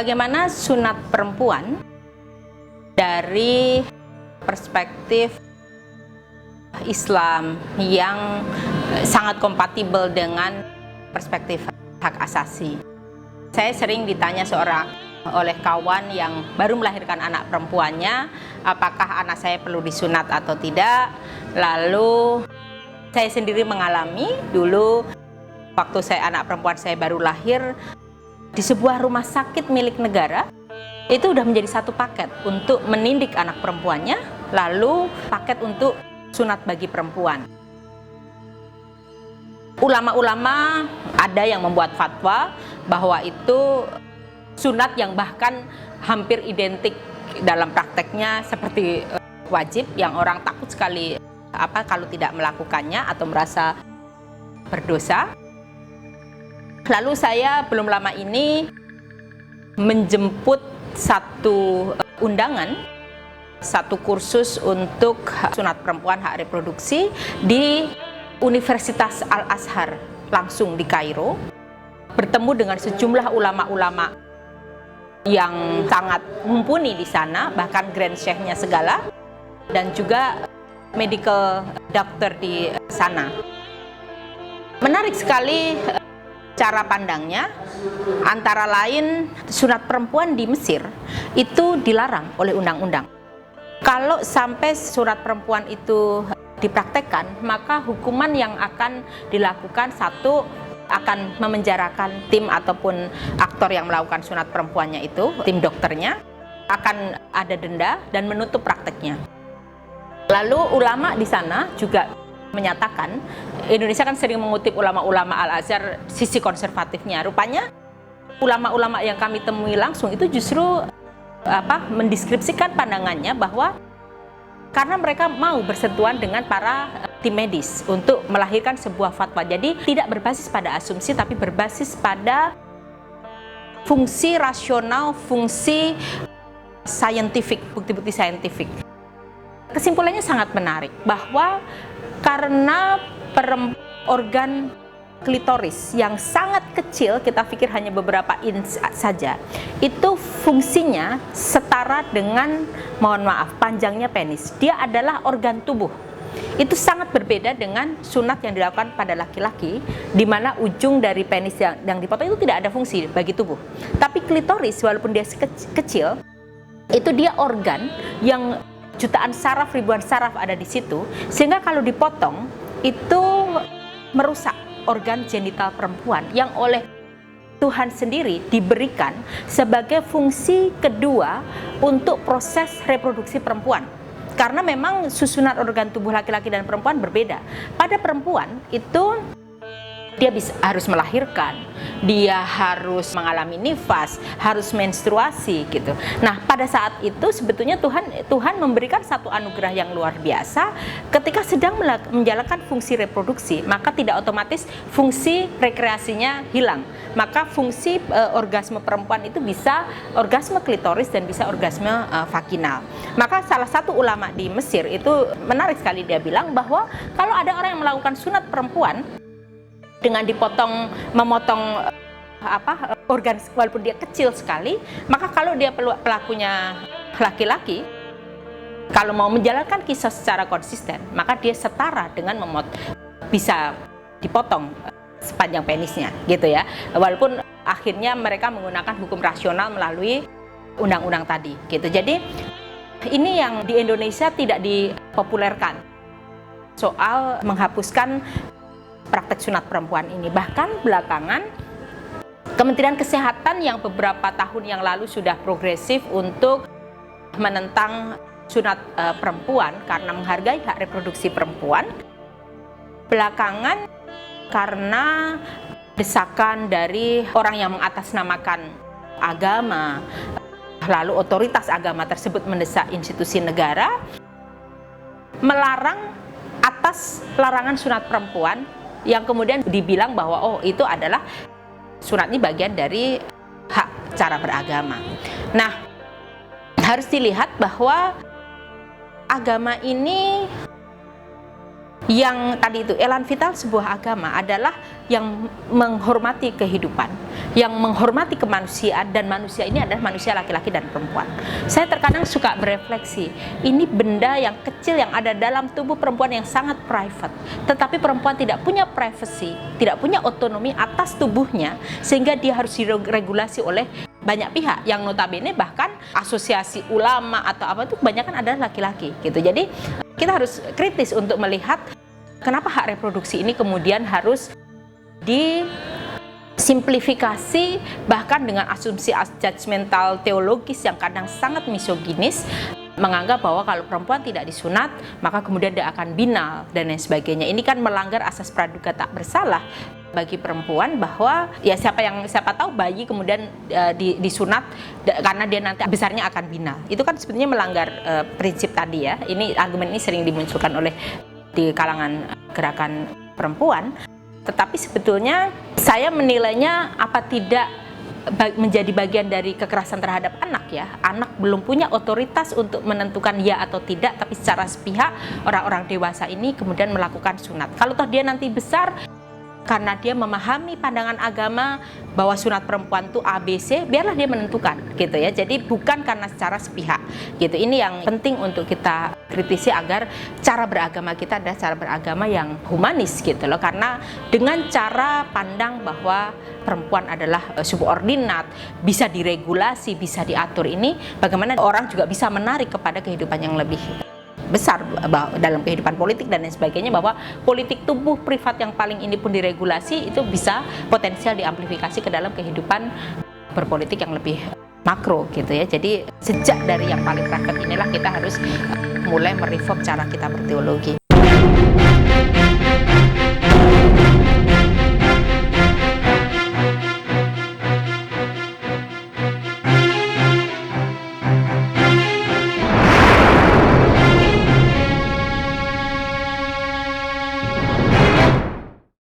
bagaimana sunat perempuan dari perspektif Islam yang sangat kompatibel dengan perspektif hak asasi. Saya sering ditanya oleh kawan yang baru melahirkan anak perempuannya, apakah anak saya perlu disunat atau tidak. Lalu saya sendiri mengalami dulu waktu anak perempuan saya baru lahir di sebuah rumah sakit milik negara. Itu udah menjadi satu paket untuk menindik anak perempuannya, lalu paket untuk sunat bagi perempuan. Ulama-ulama ada yang membuat fatwa bahwa itu sunat yang bahkan hampir identik dalam prakteknya seperti wajib, yang orang takut sekali kalau tidak melakukannya atau merasa berdosa. Lalu saya belum lama ini menjemput satu undangan, satu kursus untuk sunat perempuan hak reproduksi di Universitas Al-Azhar, langsung di Kairo, bertemu dengan sejumlah ulama-ulama yang sangat mumpuni di sana, bahkan grand sheikh-nya segala, dan juga medical doctor di sana. Menarik sekali cara pandangnya, antara lain sunat perempuan di Mesir itu dilarang oleh undang-undang. Kalau sampai sunat perempuan itu dipraktekkan, maka hukuman yang akan dilakukan, satu, akan memenjarakan tim ataupun aktor yang melakukan sunat perempuannya itu, tim dokternya, akan ada denda dan menutup prakteknya. Lalu ulama di sana juga menyatakan, Indonesia kan sering mengutip ulama-ulama Al-Azhar sisi konservatifnya. Rupanya ulama-ulama yang kami temui langsung itu justru mendeskripsikan pandangannya bahwa karena mereka mau bersentuhan dengan para tim medis untuk melahirkan sebuah fatwa. Jadi tidak berbasis pada asumsi, tapi berbasis pada fungsi rasional, fungsi saintifik, bukti-bukti saintifik. Kesimpulannya sangat menarik bahwa karena organ klitoris yang sangat kecil, kita pikir hanya beberapa inch saja, itu fungsinya setara dengan, mohon maaf, panjangnya penis. Dia adalah organ tubuh. Itu sangat berbeda dengan sunat yang dilakukan pada laki-laki, di mana ujung dari penis yang dipotong itu tidak ada fungsi bagi tubuh. Tapi klitoris, walaupun dia kecil, itu dia organ yang jutaan saraf, ribuan saraf ada di situ, sehingga kalau dipotong itu merusak organ genital perempuan yang oleh Tuhan sendiri diberikan sebagai fungsi kedua untuk proses reproduksi perempuan. Karena memang susunan organ tubuh laki-laki dan perempuan berbeda. Pada perempuan itu dia harus melahirkan, dia harus mengalami nifas, harus menstruasi gitu. Nah, pada saat itu sebetulnya Tuhan memberikan satu anugerah yang luar biasa ketika sedang menjalankan fungsi reproduksi, maka tidak otomatis fungsi rekreasinya hilang. Maka fungsi orgasme perempuan itu bisa orgasme klitoris dan bisa orgasme vaginal. Maka salah satu ulama di Mesir itu menarik sekali, dia bilang bahwa kalau ada orang yang melakukan sunat perempuan dengan memotong organ walaupun dia kecil sekali, maka kalau dia pelakunya laki-laki, kalau mau menjalankan kisah secara konsisten, maka dia setara dengan bisa dipotong sepanjang penisnya gitu ya. Walaupun akhirnya mereka menggunakan hukum rasional melalui undang-undang tadi gitu. Jadi ini yang di Indonesia tidak dipopulerkan soal menghapuskan praktek sunat perempuan ini. Bahkan belakangan Kementerian Kesehatan yang beberapa tahun yang lalu sudah progresif untuk menentang sunat perempuan karena menghargai hak reproduksi perempuan, belakangan karena desakan dari orang yang mengatasnamakan agama, lalu otoritas agama tersebut mendesak institusi negara melarang atas larangan sunat perempuan, yang kemudian dibilang bahwa oh itu adalah sunat ini bagian dari hak cara beragama. Nah, harus dilihat bahwa agama ini yang tadi itu elan vital sebuah agama adalah yang menghormati kehidupan, yang menghormati kemanusiaan, dan manusia ini adalah manusia laki-laki dan perempuan. Saya terkadang suka berefleksi, ini benda yang kecil yang ada dalam tubuh perempuan yang sangat private, tetapi perempuan tidak punya privacy, tidak punya otonomi atas tubuhnya, sehingga dia harus diregulasi oleh banyak pihak yang notabene bahkan asosiasi ulama atau apa itu kebanyakan adalah laki-laki gitu. Jadi kita harus kritis untuk melihat kenapa hak reproduksi ini kemudian harus disimplifikasi bahkan dengan asumsi judgmental teologis yang kadang sangat misoginis, menganggap bahwa kalau perempuan tidak disunat maka kemudian dia akan binal dan lain sebagainya. Ini kan melanggar asas praduga tak bersalah bagi perempuan, bahwa ya siapa tahu bayi kemudian disunat karena dia nanti besarnya akan binal. Itu kan sebetulnya melanggar prinsip tadi ya. Ini argumen ini sering dimunculkan oleh di kalangan gerakan perempuan. Tetapi sebetulnya saya menilainya apa tidak menjadi bagian dari kekerasan terhadap anak ya. Anak belum punya otoritas untuk menentukan ya atau tidak, tapi secara sepihak orang-orang dewasa ini kemudian melakukan sunat. Kalau toh dia nanti besar karena dia memahami pandangan agama bahwa sunat perempuan itu ABC, biarlah dia menentukan gitu ya. Jadi bukan karena secara sepihak gitu. Ini yang penting untuk kita kritisi agar cara beragama kita adalah cara beragama yang humanis gitu loh. Karena dengan cara pandang bahwa perempuan adalah subordinat, bisa diregulasi, bisa diatur, ini bagaimana orang juga bisa menarik kepada kehidupan yang lebih besar dalam kehidupan politik dan lain sebagainya, bahwa politik tubuh privat yang paling ini pun diregulasi, itu bisa potensial diamplifikasi ke dalam kehidupan berpolitik yang lebih makro gitu ya. Jadi sejak dari yang paling private inilah kita harus mulai mereform cara kita berteologi.